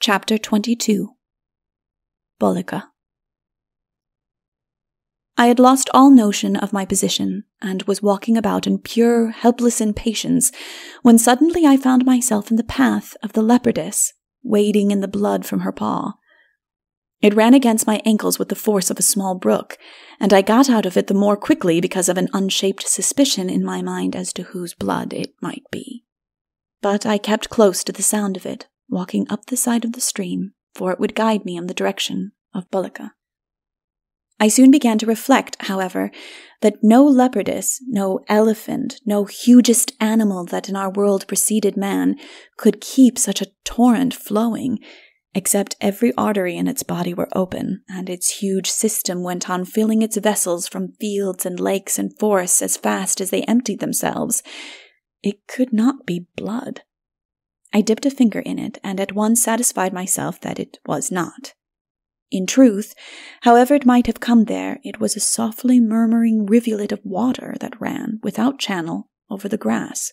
Chapter 22. Bolika. I had lost all notion of my position, and was walking about in pure, helpless impatience, when suddenly I found myself in the path of the leopardess, wading in the blood from her paw. It ran against my ankles with the force of a small brook, and I got out of it the more quickly because of an unshaped suspicion in my mind as to whose blood it might be. But I kept close to the sound of it, walking up the side of the stream, for it would guide me in the direction of Bolika. I soon began to reflect, however, that no leopardess, no elephant, no hugest animal that in our world preceded man could keep such a torrent flowing, except every artery in its body were open, and its huge system went on filling its vessels from fields and lakes and forests as fast as they emptied themselves. It could not be blood. I dipped a finger in it, and at once satisfied myself that it was not. In truth, however it might have come there, it was a softly murmuring rivulet of water that ran, without channel, over the grass.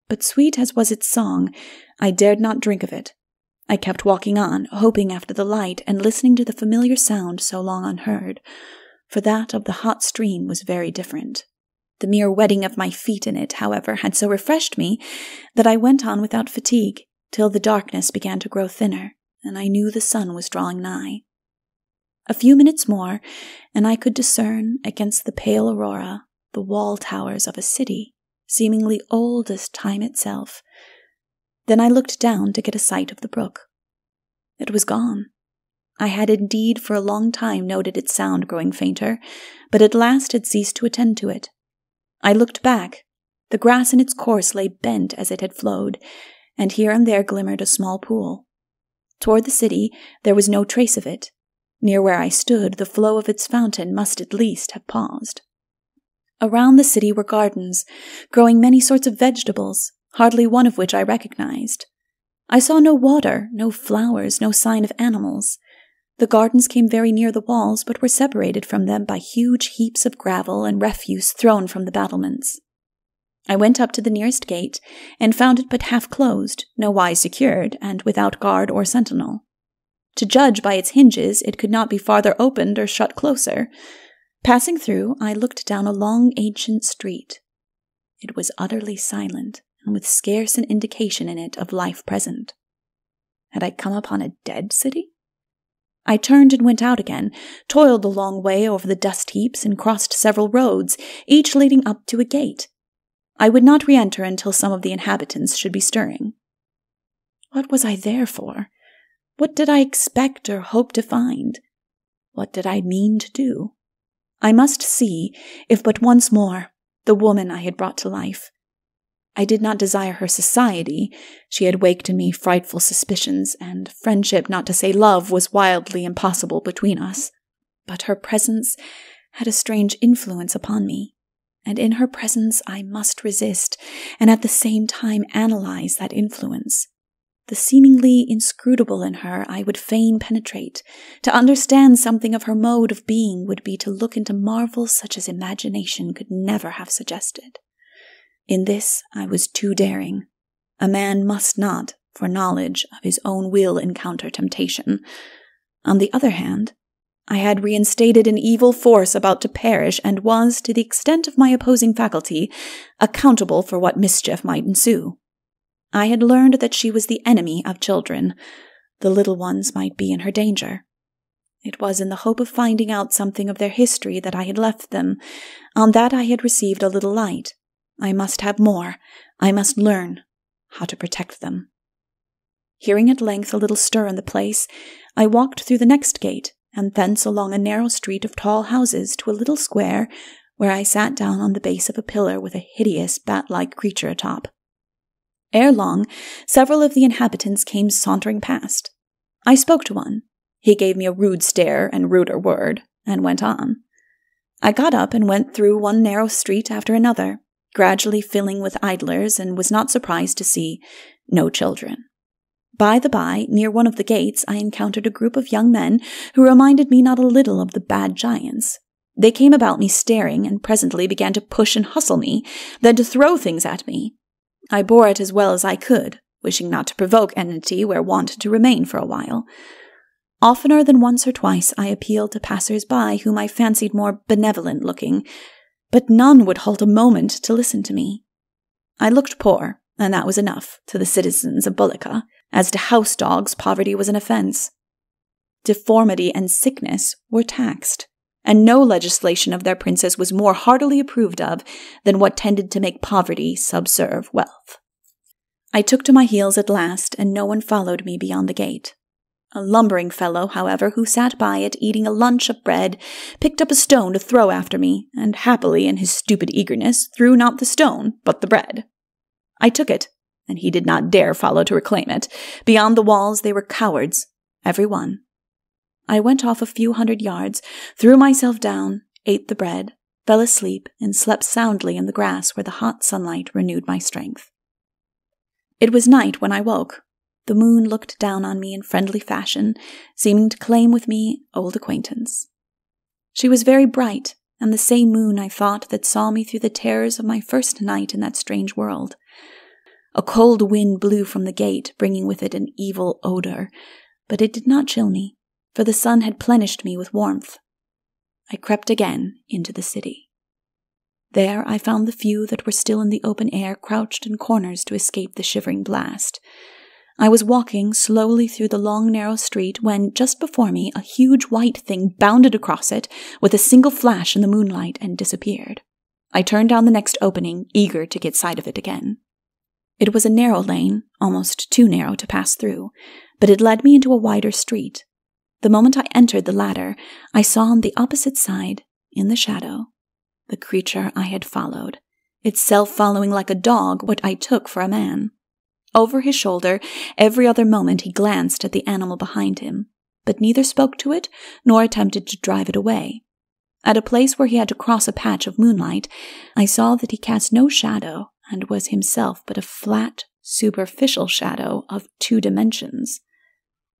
But sweet as was its song, I dared not drink of it. I kept walking on, hoping after the light, and listening to the familiar sound so long unheard, for that of the hot stream was very different. The mere wetting of my feet in it, however, had so refreshed me that I went on without fatigue, till the darkness began to grow thinner, and I knew the sun was drawing nigh. A few minutes more, and I could discern, against the pale aurora, the wall towers of a city, seemingly old as time itself. Then I looked down to get a sight of the brook. It was gone. I had indeed for a long time noted its sound growing fainter, but at last had ceased to attend to it. I looked back. The grass in its course lay bent as it had flowed, and here and there glimmered a small pool. Toward the city there was no trace of it. Near where I stood, the flow of its fountain must at least have paused. Around the city were gardens, growing many sorts of vegetables, hardly one of which I recognized. I saw no water, no flowers, no sign of animals. The gardens came very near the walls, but were separated from them by huge heaps of gravel and refuse thrown from the battlements. I went up to the nearest gate, and found it but half closed, nowise secured, and without guard or sentinel. To judge by its hinges, it could not be farther opened or shut closer. Passing through, I looked down a long ancient street. It was utterly silent, and with scarce an indication in it of life present. Had I come upon a dead city? I turned and went out again, toiled the long way over the dust heaps, and crossed several roads, each leading up to a gate. I would not re-enter until some of the inhabitants should be stirring. What was I there for? What did I expect or hope to find? What did I mean to do? I must see, if but once more, the woman I had brought to life. I did not desire her society. She had waked in me frightful suspicions, and friendship, not to say love, was wildly impossible between us. But her presence had a strange influence upon me, and in her presence I must resist, and at the same time analyze that influence. The seemingly inscrutable in her I would fain penetrate. To understand something of her mode of being would be to look into marvels such as imagination could never have suggested. In this I was too daring. A man must not, for knowledge, of his own will encounter temptation. On the other hand, I had reinstated an evil force about to perish, and was, to the extent of my opposing faculty, accountable for what mischief might ensue. I had learned that she was the enemy of children. The little ones might be in her danger. It was in the hope of finding out something of their history that I had left them. On that I had received a little light. I must have more. I must learn how to protect them. Hearing at length a little stir in the place, I walked through the next gate, and thence along a narrow street of tall houses to a little square, where I sat down on the base of a pillar with a hideous bat-like creature atop. Ere long, several of the inhabitants came sauntering past. I spoke to one. He gave me a rude stare and ruder word, and went on. I got up and went through one narrow street after another, gradually filling with idlers, and was not surprised to see no children. By the by, near one of the gates, I encountered a group of young men who reminded me not a little of the bad giants. They came about me staring, and presently began to push and hustle me, then to throw things at me. I bore it as well as I could, wishing not to provoke enmity where wont to remain for a while. Oftener than once or twice I appealed to passers-by whom I fancied more benevolent-looking, but none would halt a moment to listen to me. I looked poor, and that was enough to the citizens of Bullica. As to house dogs, poverty was an offence. Deformity and sickness were taxed, and no legislation of their princes was more heartily approved of than what tended to make poverty subserve wealth. I took to my heels at last, and no one followed me beyond the gate. A lumbering fellow, however, who sat by it eating a lunch of bread, picked up a stone to throw after me, and happily, in his stupid eagerness, threw not the stone, but the bread. I took it, and he did not dare follow to reclaim it. Beyond the walls they were cowards, every one. I went off a few 100 yards, threw myself down, ate the bread, fell asleep, and slept soundly in the grass where the hot sunlight renewed my strength. It was night when I woke. The moon looked down on me in friendly fashion, seeming to claim with me old acquaintance. She was very bright, and the same moon, I thought, that saw me through the terrors of my first night in that strange world. A cold wind blew from the gate, bringing with it an evil odor, but it did not chill me, for the sun had plenished me with warmth. I crept again into the city. There I found the few that were still in the open air crouched in corners to escape the shivering blast. I was walking slowly through the long narrow street when, just before me, a huge white thing bounded across it with a single flash in the moonlight and disappeared. I turned down the next opening, eager to get sight of it again. It was a narrow lane, almost too narrow to pass through, but it led me into a wider street. The moment I entered the latter, I saw on the opposite side, in the shadow, the creature I had followed, itself following like a dog what I took for a man. Over his shoulder, every other moment he glanced at the animal behind him, but neither spoke to it nor attempted to drive it away. At a place where he had to cross a patch of moonlight, I saw that he cast no shadow and was himself but a flat, superficial shadow of 2 dimensions.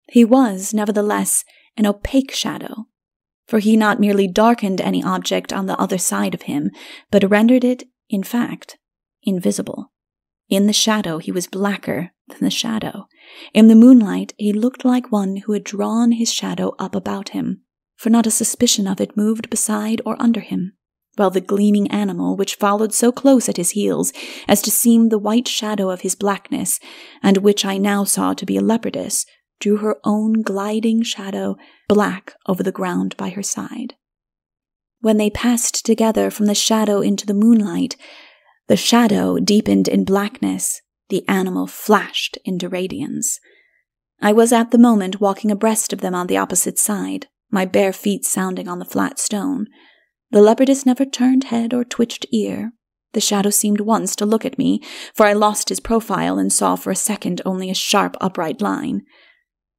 He was, nevertheless, an opaque shadow, for he not merely darkened any object on the other side of him, but rendered it, in fact, invisible. In the shadow he was blacker than the shadow. In the moonlight he looked like one who had drawn his shadow up about him, for not a suspicion of it moved beside or under him, while the gleaming animal, which followed so close at his heels as to seem the white shadow of his blackness, and which I now saw to be a leopardess, drew her own gliding shadow black over the ground by her side. When they passed together from the shadow into the moonlight, the shadow deepened in blackness, the animal flashed into radiance. I was at the moment walking abreast of them on the opposite side, my bare feet sounding on the flat stone. The leopardess never turned head or twitched ear. The shadow seemed once to look at me, for I lost his profile and saw for a second only a sharp upright line.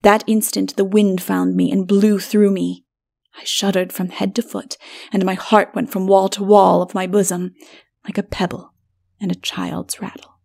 That instant the wind found me and blew through me. I shuddered from head to foot, and my heart went from wall to wall of my bosom, like a pebble and a child's rattle.